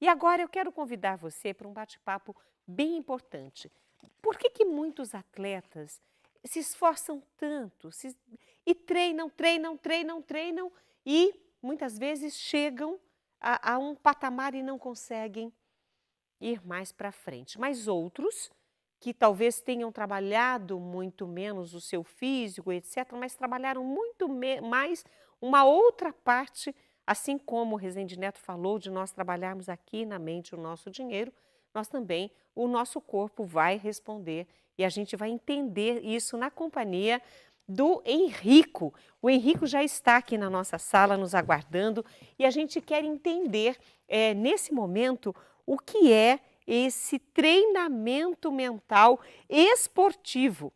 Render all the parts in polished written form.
E agora eu quero convidar você para um bate-papo bem importante. Por que que muitos atletas se esforçam tanto e treinam, treinam, treinam, treinam e muitas vezes chegam a um patamar e não conseguem ir mais para frente? Mas outros que talvez tenham trabalhado muito menos o seu físico, etc., mas trabalharam muito mais uma outra parte, assim como o Rezende Neto falou, de nós trabalharmos aqui na mente o nosso dinheiro, nós também, o nosso corpo vai responder e a gente vai entender isso na companhia do Henrico. O Henrico já está aqui na nossa sala nos aguardando e a gente quer entender, nesse momento, o que é esse treinamento mental esportivo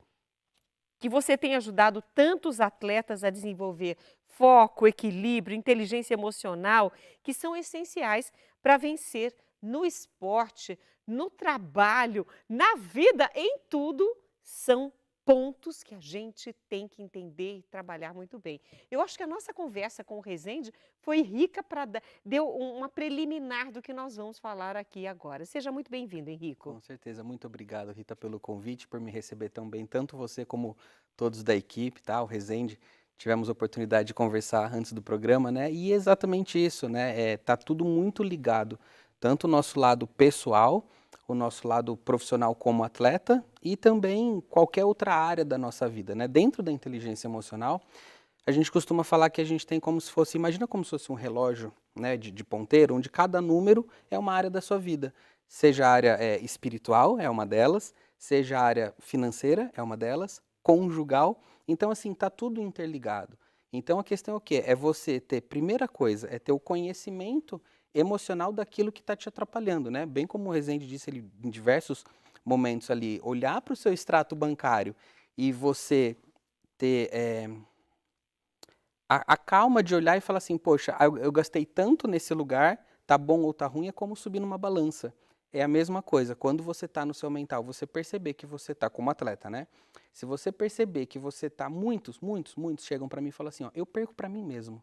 que você tem ajudado tantos atletas a desenvolver foco, equilíbrio, inteligência emocional, que são essenciais para vencer no esporte, no trabalho, na vida, em tudo, são pontos que a gente tem que entender e trabalhar muito bem. Eu acho que a nossa conversa com o Rezende foi rica para deu uma preliminar do que nós vamos falar aqui agora. Seja muito bem-vindo, Henrico. Com certeza, muito obrigado, Rita, pelo convite, por me receber tão bem, tanto você como todos da equipe, tá? O Rezende, tivemos a oportunidade de conversar antes do programa, né? E é exatamente isso, né? Tá tudo muito ligado, tanto o nosso lado pessoal, o nosso lado profissional como atleta e também qualquer outra área da nossa vida, né? Dentro da inteligência emocional, a gente costuma falar que a gente tem como se fosse, imagina como se fosse um relógio, né, de ponteiro, onde cada número é uma área da sua vida. Seja a área espiritual, é uma delas, seja a área financeira, é uma delas, conjugal. Então, assim, tá tudo interligado. Então, a questão é o quê? É você ter, primeira coisa, é ter o conhecimento emocional daquilo que está te atrapalhando, né? Bem como o Rezende disse ele, em diversos momentos ali, olhar para o seu extrato bancário e você ter a calma de olhar e falar assim, poxa, eu gastei tanto nesse lugar, tá bom ou tá ruim, é como subir numa balança. É a mesma coisa, quando você tá no seu mental, você perceber que você tá como atleta, né? Se você perceber que você tá, muitos chegam pra mim e falam assim, ó, eu perco pra mim mesmo.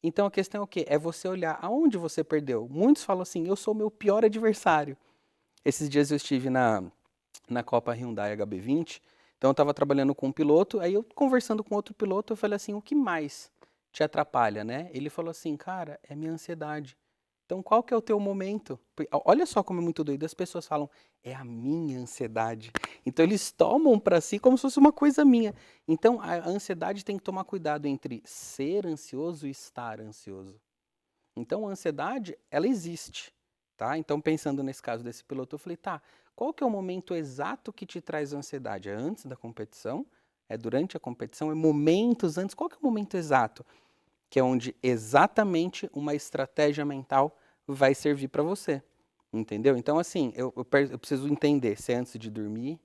Então a questão é o quê? É você olhar aonde você perdeu. Muitos falam assim, eu sou o meu pior adversário. Esses dias eu estive na Copa Hyundai HB20. Então eu estava trabalhando com um piloto, aí eu conversando com outro piloto, eu falei assim, o que mais te atrapalha, né? Ele falou assim, cara, é minha ansiedade. Então qual que é o teu momento? Olha só como é muito doido, as pessoas falam, é a minha ansiedade. Então eles tomam para si como se fosse uma coisa minha. Então a ansiedade tem que tomar cuidado entre ser ansioso e estar ansioso. Então a ansiedade, ela existe, tá? Então pensando nesse caso desse piloto, eu falei, tá, qual que é o momento exato que te traz ansiedade? É antes da competição? É durante a competição? É momentos antes? Qual que é o momento exato? Que é onde exatamente uma estratégia mental vai servir para você, entendeu? Então assim, eu preciso entender se é antes de dormir,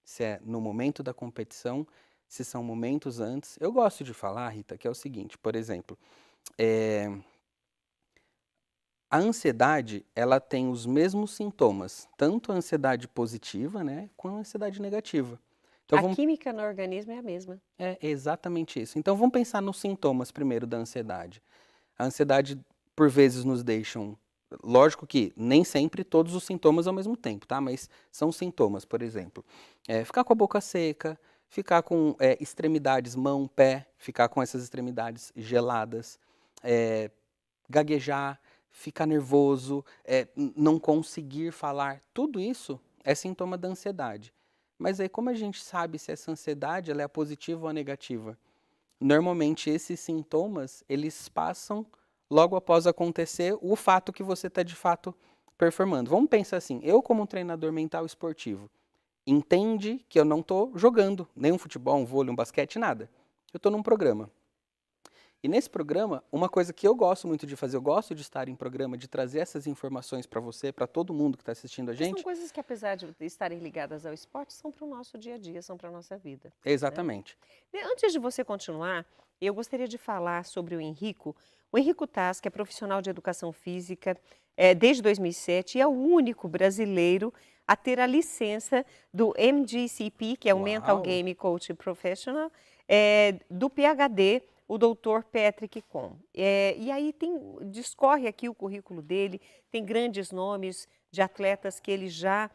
se é no momento da competição, se são momentos antes. Eu gosto de falar, Rita, que é o seguinte, por exemplo, é, a ansiedade, ela tem os mesmos sintomas, tanto a ansiedade positiva, né, quanto a ansiedade negativa. Então A vamos, química no organismo é a mesma. é exatamente isso. Então vamos pensar nos sintomas primeiro da ansiedade. A ansiedade, por vezes, nos deixam. Lógico que nem sempre todos os sintomas ao mesmo tempo, tá? Mas são sintomas, por exemplo, ficar com a boca seca, ficar com extremidades, mão, pé, ficar com essas extremidades geladas, é, gaguejar, ficar nervoso, não conseguir falar, tudo isso é sintoma da ansiedade. Mas aí como a gente sabe se essa ansiedade ela é positiva ou a negativa? Normalmente esses sintomas, eles passam logo após acontecer o fato que você está de fato performando. Vamos pensar assim, eu como um treinador mental esportivo, entende que eu não estou jogando nenhum futebol, um vôlei, um basquete, nada. Eu estou num programa. E nesse programa, uma coisa que eu gosto muito de fazer, eu gosto de estar em programa, de trazer essas informações para você, para todo mundo que está assistindo a E são gente. coisas que, apesar de estarem ligadas ao esporte, são para o nosso dia a dia, são para a nossa vida, né? Exatamente. E antes de você continuar, eu gostaria de falar sobre o Henrico. O Henrico Taz, que é profissional de educação física desde 2007 e é o único brasileiro a ter a licença do MGCP, que é o Mental Uau! Game Coach Professional, do PhD, o doutor Patrick Com. E aí discorre aqui o currículo dele, tem grandes nomes de atletas que ele já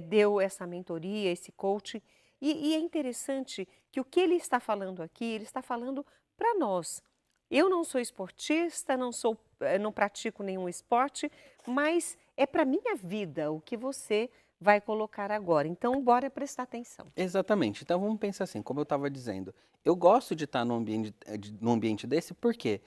deu essa mentoria, esse coaching. E é interessante que o que ele está falando aqui, ele está falando para nós. Eu não sou esportista, não pratico nenhum esporte, mas é para a minha vida o que você vai colocar agora. Então, bora prestar atenção. Exatamente. Então vamos pensar assim, como eu estava dizendo, eu gosto de estar num ambiente desse porque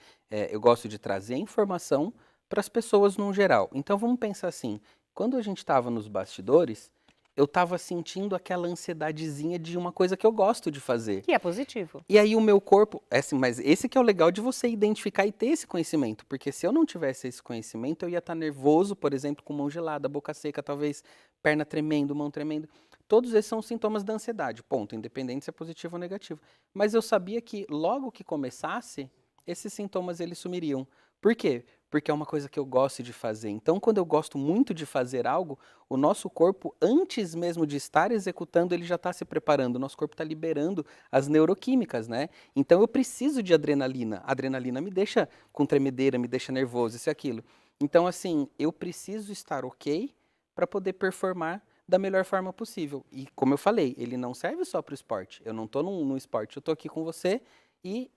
eu gosto de trazer informação para as pessoas no geral. Então vamos pensar assim, quando a gente estava nos bastidores, eu estava sentindo aquela ansiedadezinha de uma coisa que eu gosto de fazer. Que é positivo. E aí o meu corpo, mas esse que é o legal de você identificar e ter esse conhecimento, porque se eu não tivesse esse conhecimento, eu ia estar nervoso, por exemplo, com mão gelada, boca seca, talvez perna tremendo, mão tremendo. Todos esses são sintomas da ansiedade, ponto, independente se é positivo ou negativo. Mas eu sabia que logo que começasse, esses sintomas eles sumiriam. Por quê? Porque é uma coisa que eu gosto de fazer. Então, quando eu gosto muito de fazer algo, o nosso corpo, antes mesmo de estar executando, ele já está se preparando. O nosso corpo está liberando as neuroquímicas, né? Então, eu preciso de adrenalina. A adrenalina me deixa com tremedeira, me deixa nervoso, isso e aquilo. Então, assim, eu preciso estar ok para poder performar da melhor forma possível. E, como eu falei, ele não serve só para o esporte. Eu não estou no esporte, eu estou aqui com você e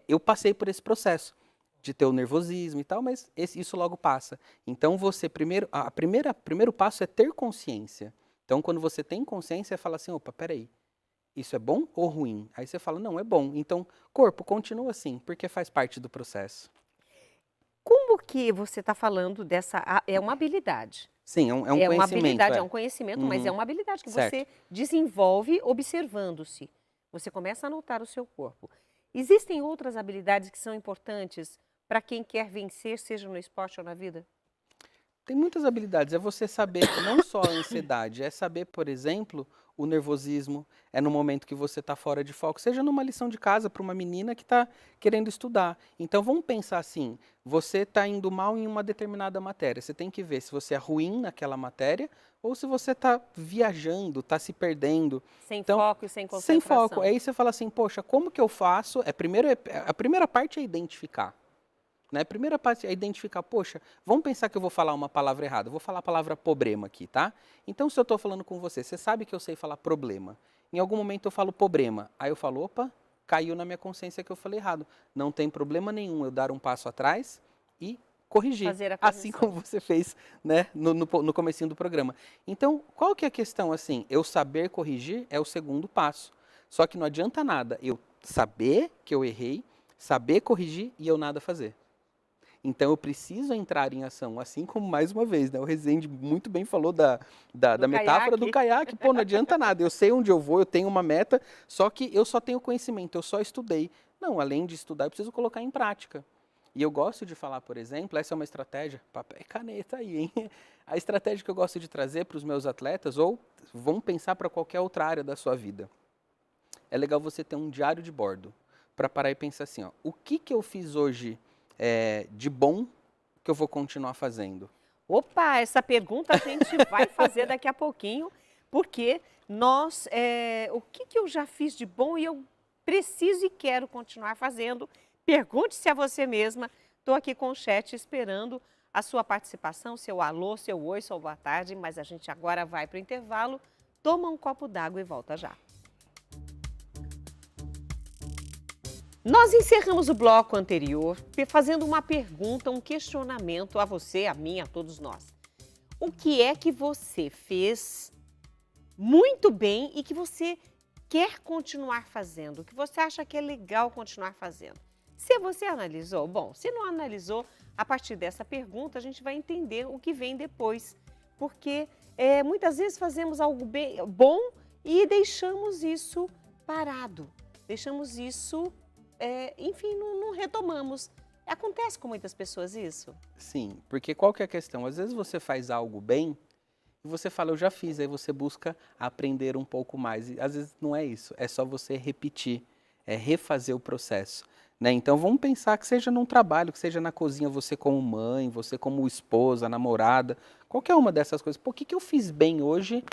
eu passei por esse processo de ter o nervosismo e tal, mas isso logo passa. Então você primeiro passo é ter consciência. Então quando você tem consciência, você fala assim, opa, peraí, isso é bom ou ruim? Aí você fala, não, é bom. Então, corpo, continua assim, porque faz parte do processo. Como que você está falando é uma habilidade. Sim, é um É uma conhecimento. habilidade, é um conhecimento, mas é Uhum, uma habilidade que certo. você desenvolve observando-se. Você começa a notar o seu corpo. Existem outras habilidades que são importantes para quem quer vencer, seja no esporte ou na vida? Tem muitas habilidades, é você saber não só a ansiedade, é saber, por exemplo, o nervosismo, é no momento que você está fora de foco, seja numa lição de casa para uma menina que está querendo estudar. Então vamos pensar assim, você está indo mal em uma determinada matéria, você tem que ver se você é ruim naquela matéria ou se você está viajando, está se perdendo. Sem Então, foco e sem sem foco, concentração. aí você fala assim, poxa, como que eu faço? A primeira parte é identificar. Né? A primeira parte é identificar, poxa, vamos pensar que eu vou falar uma palavra errada, eu vou falar a palavra problema aqui, tá? Então, se eu estou falando com você, você sabe que eu sei falar problema. Em algum momento eu falo problema, aí eu falo, opa, caiu na minha consciência que eu falei errado. Não tem problema nenhum eu dar um passo atrás e corrigir, Fazer a assim correção. como você fez, né, no comecinho do programa. Então, qual que é a questão, assim? Eu saber corrigir é o segundo passo. Só que não adianta nada eu saber que eu errei, saber corrigir e eu nada fazer. Então eu preciso entrar em ação, assim como mais uma vez, né? O Rezende muito bem falou da metáfora do caiaque, pô, não adianta nada, eu sei onde eu vou, eu tenho uma meta, só que eu só tenho conhecimento, eu só estudei. Não, além de estudar, eu preciso colocar em prática. E eu gosto de falar, por exemplo, essa é uma estratégia, papel e caneta aí, hein? A estratégia que eu gosto de trazer para os meus atletas, ou vão pensar para qualquer outra área da sua vida. É legal você ter um diário de bordo, para parar e pensar assim, ó, o que eu fiz hoje de bom que eu vou continuar fazendo? Opa, essa pergunta a gente vai fazer daqui a pouquinho, porque o que eu já fiz de bom e eu preciso e quero continuar fazendo? Pergunte-se a você mesma. Estou aqui com o chat esperando a sua participação, seu alô, seu oi, sua boa tarde, mas a gente agora vai para o intervalo, toma um copo d'água e volta já. Nós encerramos o bloco anterior fazendo uma pergunta, um questionamento a você, a mim, a todos nós. O que é que você fez muito bem e que você quer continuar fazendo? O que você acha que é legal continuar fazendo? Se você analisou, bom, se não analisou, a partir dessa pergunta a gente vai entender o que vem depois. Porque muitas vezes fazemos algo bom e deixamos isso parado, deixamos isso... enfim, não retomamos. Acontece com muitas pessoas isso? Sim, porque qual que é a questão? Às vezes você faz algo bem e você fala, eu já fiz, aí você busca aprender um pouco mais. E às vezes não é isso, é só você repetir, é refazer o processo. Né? Então vamos pensar que seja num trabalho, que seja na cozinha, você como mãe, você como esposa, namorada, qualquer uma dessas coisas. Por que eu fiz bem hoje,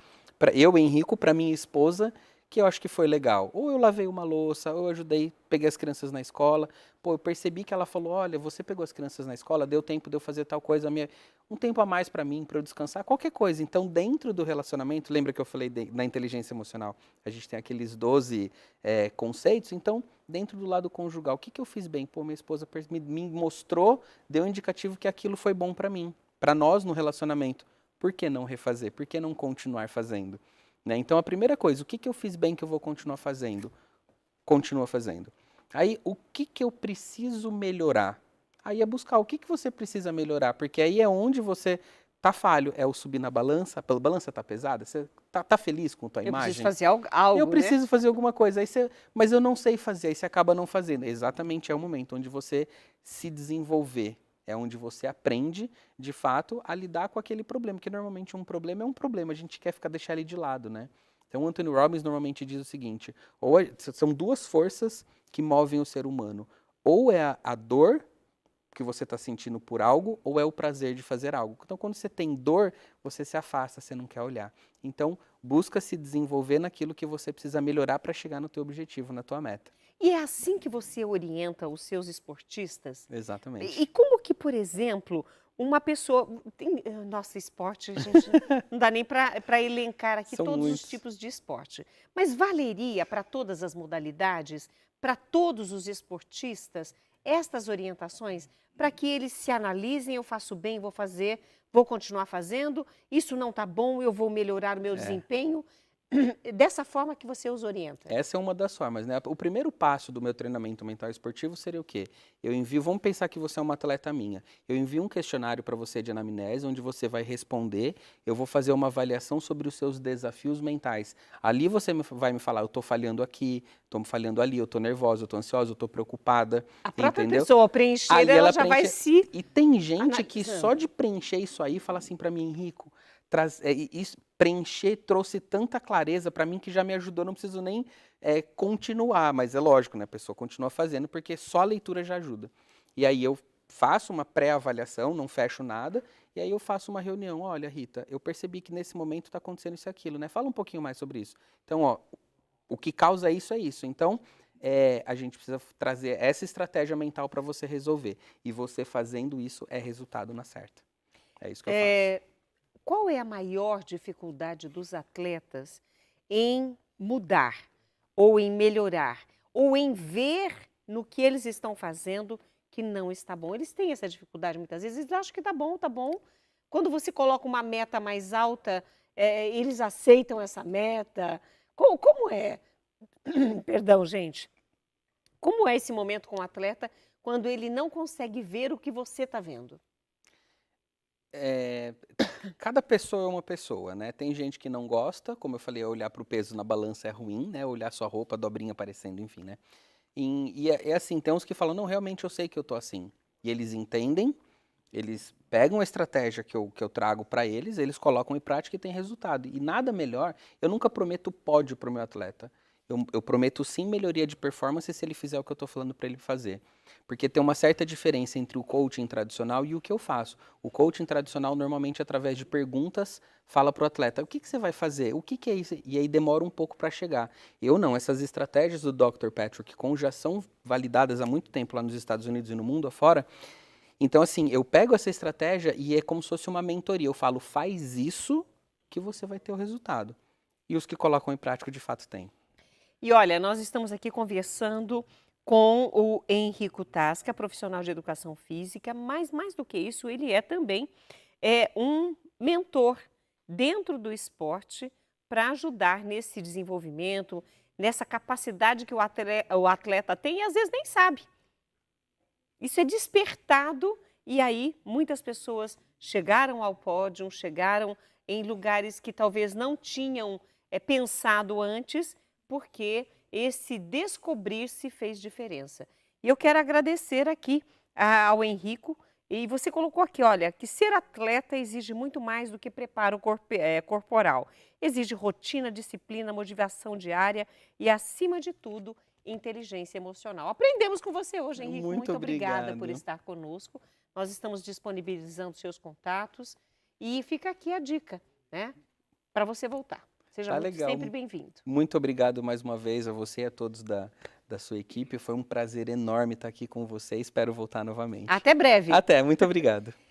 eu, Henrico, para minha esposa, que eu acho que foi legal? Ou eu lavei uma louça, ou eu ajudei, peguei as crianças na escola. Pô, eu percebi que ela falou, olha, você pegou as crianças na escola, deu tempo de eu fazer tal coisa, um tempo a mais para mim, para eu descansar, qualquer coisa. Então, dentro do relacionamento, lembra que eu falei na inteligência emocional, a gente tem aqueles 12 conceitos, então, dentro do lado conjugal, o que eu fiz bem? Pô, minha esposa me mostrou, deu um indicativo que aquilo foi bom para mim, para nós no relacionamento. Por que não refazer? Por que não continuar fazendo? Né? Então, a primeira coisa, o que eu fiz bem que eu vou continuar fazendo? Continua fazendo. Aí, o que eu preciso melhorar? Aí é buscar o que você precisa melhorar, porque aí é onde você tá falho. É o subir na balança, a balança tá pesada? Você tá feliz com a tua Eu preciso imagem? fazer algo, Eu né? preciso fazer alguma coisa, mas eu não sei fazer, aí você acaba não fazendo. Exatamente é o momento onde você se desenvolver. É onde você aprende, de fato, a lidar com aquele problema, que normalmente um problema é um problema, a gente quer deixar ele de lado, né? Então, o Anthony Robbins normalmente diz o seguinte, são duas forças que movem o ser humano. Ou é a dor que você está sentindo por algo, ou é o prazer de fazer algo. Então, quando você tem dor, você se afasta, você não quer olhar. Então, busca se desenvolver naquilo que você precisa melhorar para chegar no teu objetivo, na tua meta. E é assim que você orienta os seus esportistas? E Exatamente. como que, por exemplo, uma pessoa. Nossa, esporte, a gente não dá nem para elencar aqui São todos os muitos. tipos de esporte. Mas valeria para todas as modalidades, para todos os esportistas, estas orientações, para que eles se analisem: eu faço bem, vou fazer, vou continuar fazendo, isso não está bom, eu vou melhorar o meu desempenho. Dessa forma que você os orienta. Essa é uma das formas, né? O primeiro passo do meu treinamento mental esportivo seria o quê? Vamos pensar que você é uma atleta minha. Eu envio um questionário para você de anamnese, onde você vai responder, eu vou fazer uma avaliação sobre os seus desafios mentais. Ali você vai me falar, eu estou falhando aqui, estou falhando ali, eu estou nervosa, eu estou ansiosa, eu estou preocupada, A própria entendeu? pessoa ao preencher, Ali ela ela já vai preenche. se E tem gente que analisando. só de preencher isso aí fala assim para mim, Henrico, preencher trouxe tanta clareza para mim que já me ajudou, não preciso nem continuar, mas é lógico, né? A pessoa continua fazendo porque só a leitura já ajuda. E aí eu faço uma pré-avaliação, não fecho nada, e aí eu faço uma reunião. Olha, Rita, eu percebi que nesse momento está acontecendo isso e aquilo, né? Fala um pouquinho mais sobre isso. Então, ó, o que causa isso é isso. Então, a gente precisa trazer essa estratégia mental para você resolver. E você fazendo isso é resultado na certa. É isso que eu faço. Qual é a maior dificuldade dos atletas em mudar, ou em melhorar, ou em ver no que eles estão fazendo que não está bom? Eles têm essa dificuldade muitas vezes, eles acham que está bom, tá bom. Quando você coloca uma meta mais alta, eles aceitam essa meta. Como é? Perdão, gente. Como é esse momento com o atleta quando ele não consegue ver o que você está vendo? Cada pessoa é uma pessoa, né? Tem gente que não gosta, como eu falei, olhar para o peso na balança é ruim, né? Olhar sua roupa, a dobrinha aparecendo, enfim, né? E é assim, tem uns que falam, não, realmente eu sei que eu tô assim. E eles entendem, eles pegam a estratégia que eu trago para eles colocam em prática e tem resultado. E nada melhor, eu nunca prometo pódio para o meu atleta. Eu prometo sim melhoria de performance se ele fizer o que eu estou falando para ele fazer. Porque tem uma certa diferença entre o coaching tradicional e o que eu faço. O coaching tradicional, normalmente, através de perguntas, fala para o atleta, o que você vai fazer? O que é isso? E aí demora um pouco para chegar. Eu não, essas estratégias do Dr. Patrick Kohn já são validadas há muito tempo lá nos Estados Unidos e no mundo afora. Então, assim, eu pego essa estratégia e é como se fosse uma mentoria. Eu falo, faz isso que você vai ter o resultado. E os que colocam em prática, de fato, têm. E olha, nós estamos aqui conversando com o Henrico Tasca, profissional de educação física, mas mais do que isso, ele é também um mentor dentro do esporte para ajudar nesse desenvolvimento, nessa capacidade que o atleta tem e às vezes nem sabe. Isso é despertado e aí muitas pessoas chegaram ao pódio, chegaram em lugares que talvez não tinham pensado antes, porque esse descobrir-se fez diferença. E eu quero agradecer aqui ao Henrico, e você colocou aqui, olha, que ser atleta exige muito mais do que preparo corporal. Exige rotina, disciplina, motivação diária e, acima de tudo, inteligência emocional. Aprendemos com você hoje, Henrico. Muito obrigada por estar conosco. Nós estamos disponibilizando seus contatos e fica aqui a dica, né, para você voltar. Seja Tá muito, legal. sempre bem-vindo. Muito obrigado mais uma vez a você e a todos da sua equipe. Foi um prazer enorme estar aqui com você. Espero voltar novamente. Até breve. Até, muito obrigado.